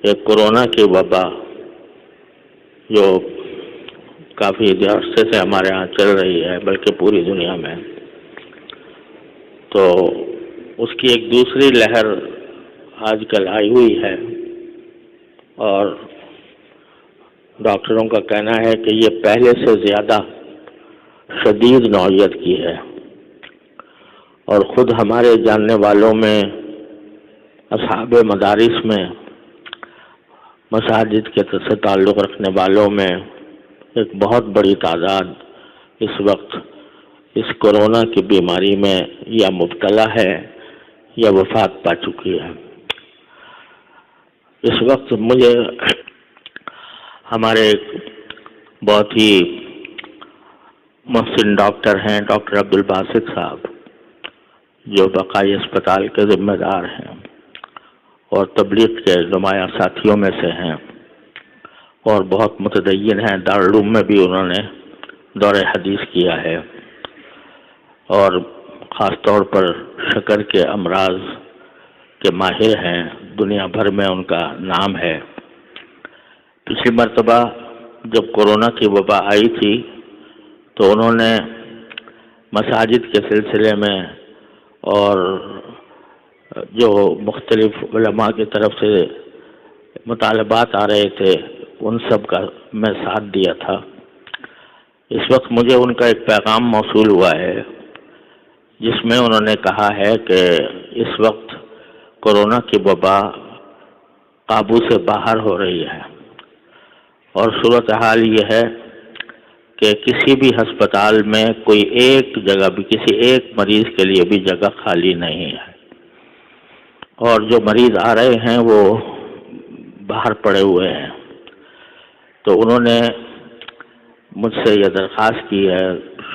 کہ کورونا کی وبا جو کافی عرصے سے ہمارے ہاں چل رہی ہے، بلکہ پوری دنیا میں، تو اس کی ایک دوسری لہر آج کل آئی ہوئی ہے، اور ڈاکٹروں کا کہنا ہے کہ یہ پہلے سے زیادہ شدید نوعیت کی ہے، اور خود ہمارے جاننے والوں میں، اصحاب مدارس میں، مساجد کے سے تعلق رکھنے والوں میں ایک بہت بڑی تعداد اس وقت اس کورونا کی بیماری میں یا مبتلا ہے یا وفات پا چکی ہے۔ اس وقت مجھے ہمارے بہت ہی محسن ڈاکٹر ہیں، ڈاکٹر عبدالباسط صاحب، جو بقائی اسپتال کے ذمہ دار ہیں اور تبلیغ کے نمایاں ساتھیوں میں سے ہیں، اور بہت متدین ہیں۔ دارالعلوم میں بھی انہوں نے دور حدیث کیا ہے، اور خاص طور پر شکر کے امراض کے ماہر ہیں، دنیا بھر میں ان کا نام ہے۔ پچھلی مرتبہ جب کورونا کی وبا آئی تھی تو انہوں نے مساجد کے سلسلے میں اور جو مختلف علماء کی طرف سے مطالبات آ رہے تھے ان سب کا میں ساتھ دیا تھا۔ اس وقت مجھے ان کا ایک پیغام موصول ہوا ہے جس میں انہوں نے کہا ہے کہ اس وقت کورونا کی وبا قابو سے باہر ہو رہی ہے، اور صورتحال یہ ہے کہ کسی بھی ہسپتال میں کوئی ایک جگہ بھی، کسی ایک مریض کے لیے بھی جگہ خالی نہیں ہے، اور جو مریض آ رہے ہیں وہ باہر پڑے ہوئے ہیں۔ تو انہوں نے مجھ سے یہ درخواست کی ہے،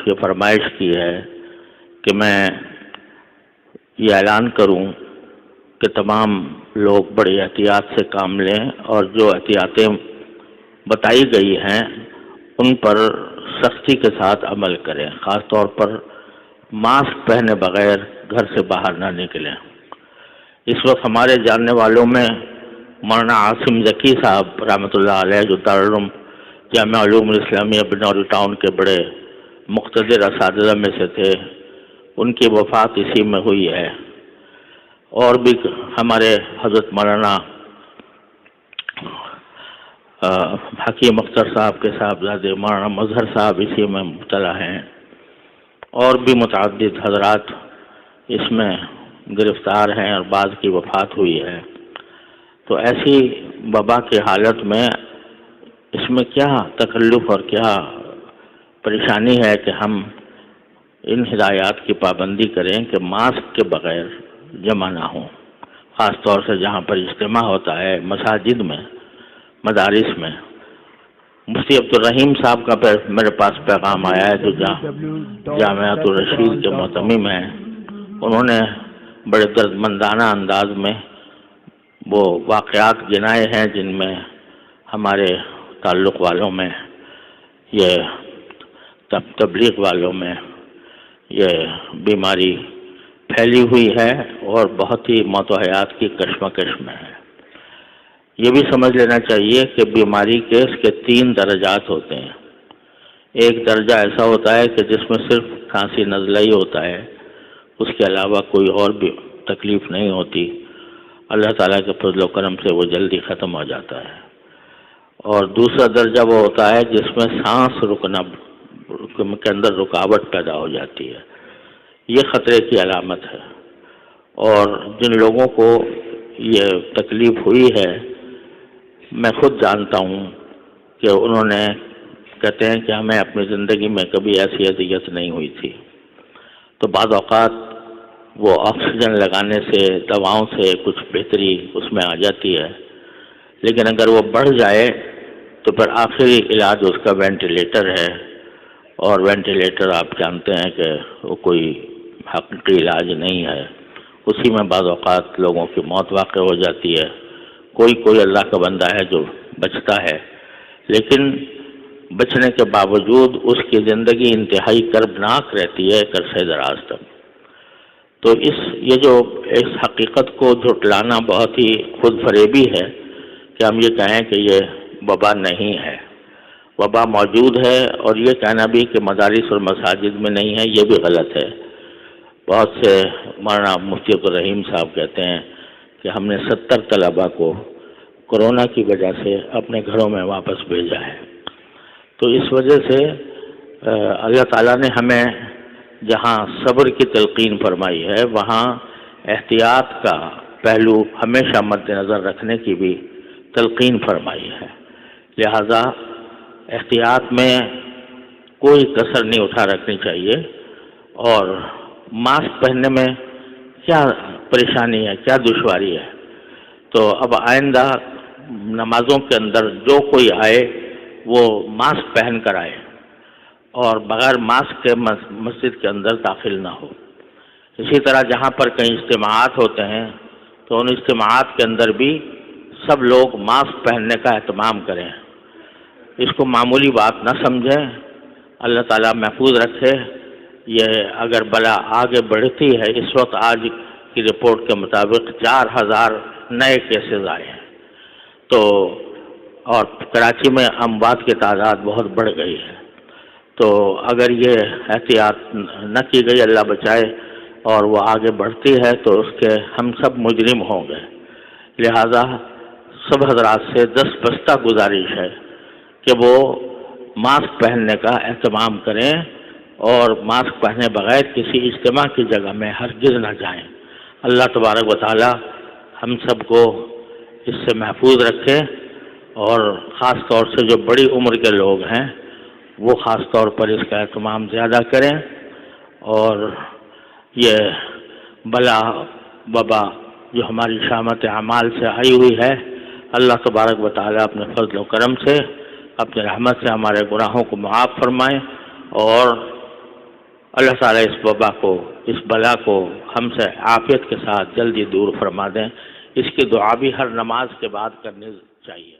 یہ فرمائش کی ہے کہ میں یہ اعلان کروں کہ تمام لوگ بڑی احتیاط سے کام لیں، اور جو احتیاطیں بتائی گئی ہیں ان پر سختی کے ساتھ عمل کریں، خاص طور پر ماسک پہنے بغیر گھر سے باہر نہ نکلیں۔ اس وقت ہمارے جاننے والوں میں مولانا عاصم ذکی صاحب رحمۃ اللہ علیہ، جو دارالعلوم جامعہ علوم الاسلامیہ بنوری ٹاؤن کے بڑے مقتدر اساتذہ میں سے تھے، ان کی وفات اسی میں ہوئی ہے، اور بھی ہمارے حضرت مولانا حکیم اختر صاحب کے صاحبزادے مولانا مظہر صاحب اسی میں مبتلا ہیں، اور بھی متعدد حضرات اس میں گرفتار ہیں، اور بعض کی وفات ہوئی ہے۔ تو ایسی وبا کی حالت میں اس میں کیا تکلف اور کیا پریشانی ہے کہ ہم ان ہدایات کی پابندی کریں کہ ماسک کے بغیر جمع نہ ہوں، خاص طور سے جہاں پر اجتماع ہوتا ہے، مساجد میں، مدارس میں۔ مفتی عبدالرحیم صاحب کا میرے پاس پیغام آیا ہے، جو جامعۃ الرشید کے معتمم ہیں۔ انہوں نے بڑے دردمندانہ انداز میں وہ واقعات گنائے ہیں جن میں ہمارے تعلق والوں میں، یہ تبلیغ والوں میں یہ بیماری پھیلی ہوئی ہے، اور بہت ہی موت و حیات کی کشمکش میں ہے۔ یہ بھی سمجھ لینا چاہیے کہ بیماری کے اس کے 3 درجات ہوتے ہیں۔ ایک درجہ ایسا ہوتا ہے کہ جس میں صرف کھانسی نزلہ ہی ہوتا ہے، اس کے علاوہ کوئی اور بھی تکلیف نہیں ہوتی، اللہ تعالیٰ کے فضل و کرم سے وہ جلدی ختم ہو جاتا ہے۔ اور دوسرا درجہ وہ ہوتا ہے جس میں سانس رکنا کے اندر رکاوٹ پیدا ہو جاتی ہے، یہ خطرے کی علامت ہے۔ اور جن لوگوں کو یہ تکلیف ہوئی ہے، میں خود جانتا ہوں کہ انہوں نے کہتے ہیں کہ ہمیں اپنی زندگی میں کبھی ایسی اذیت نہیں ہوئی تھی۔ تو بعض اوقات وہ آکسیجن لگانے سے، دواؤں سے کچھ بہتری اس میں آ جاتی ہے، لیکن اگر وہ بڑھ جائے تو پھر آخری علاج اس کا وینٹیلیٹر ہے، اور وینٹیلیٹر آپ جانتے ہیں کہ وہ کوئی حقیقی علاج نہیں ہے، اسی میں بعض اوقات لوگوں کی موت واقع ہو جاتی ہے۔ کوئی اللہ کا بندہ ہے جو بچتا ہے، لیکن بچنے کے باوجود اس کی زندگی انتہائی کربناک رہتی ہے ایک عرصے دراز تک۔ تو یہ جو اس حقیقت کو جھٹلانا بہت ہی خود فریبی ہے کہ ہم یہ کہیں کہ یہ وبا نہیں ہے. وبا موجود ہے، اور یہ کہنا بھی کہ مدارس اور مساجد میں نہیں ہے یہ بھی غلط ہے. بہت سے مولانا مفتی عبدالرحیم صاحب کہتے ہیں کہ ہم نے 70 طلباء کو کورونا کی وجہ سے اپنے گھروں میں واپس بھیجا ہے. تو اس وجہ سے اللہ تعالیٰ نے ہمیں جہاں صبر کی تلقین فرمائی ہے وہاں احتیاط کا پہلو ہمیشہ مد نظر رکھنے کی بھی تلقین فرمائی ہے. لہذا احتیاط میں کوئی کسر نہیں اٹھا رکھنی چاہیے. اور ماسک پہننے میں کیا پریشانی ہے، کیا دشواری ہے؟ تو اب آئندہ نمازوں کے اندر جو کوئی آئے وہ ماسک پہن کر آئے اور بغیر ماسک کے مسجد کے اندر داخل نہ ہو. اسی طرح جہاں پر کئی اجتماعات ہوتے ہیں تو ان اجتماعات کے اندر بھی سب لوگ ماسک پہننے کا اہتمام کریں. اس کو معمولی بات نہ سمجھیں. اللہ تعالیٰ محفوظ رکھے. یہ اگر بلا آگے بڑھتی ہے، اس وقت آج کی رپورٹ کے مطابق 4000 نئے کیسز آئے ہیں، تو اور کراچی میں اموات کی تعداد بہت بڑھ گئی ہے. تو اگر یہ احتیاط نہ کی گئی، اللہ بچائے، اور وہ آگے بڑھتی ہے تو اس کے ہم سب مجرم ہوں گے. لہذا سب حضرات سے دستبستہ گزارش ہے کہ وہ ماسک پہننے کا اہتمام کریں اور ماسک پہنے بغیر کسی اجتماع کی جگہ میں ہرگز نہ جائیں. اللہ تبارک و تعالی ہم سب کو اس سے محفوظ رکھے، اور خاص طور سے جو بڑی عمر کے لوگ ہیں وہ خاص طور پر اس کا اہتمام زیادہ کریں. اور یہ بلا وبا جو ہماری شامت اعمال سے آئی ہوئی ہے، اللہ تبارک و تعالی اپنے فضل و کرم سے اپنے رحمت سے ہمارے گناہوں کو معاف فرمائیں، اور اللہ تعالیٰ اس وبا کو، اس بلا کو ہم سے عافیت کے ساتھ جلدی دور فرما دیں. اس کی دعا بھی ہر نماز کے بعد کرنی چاہیے.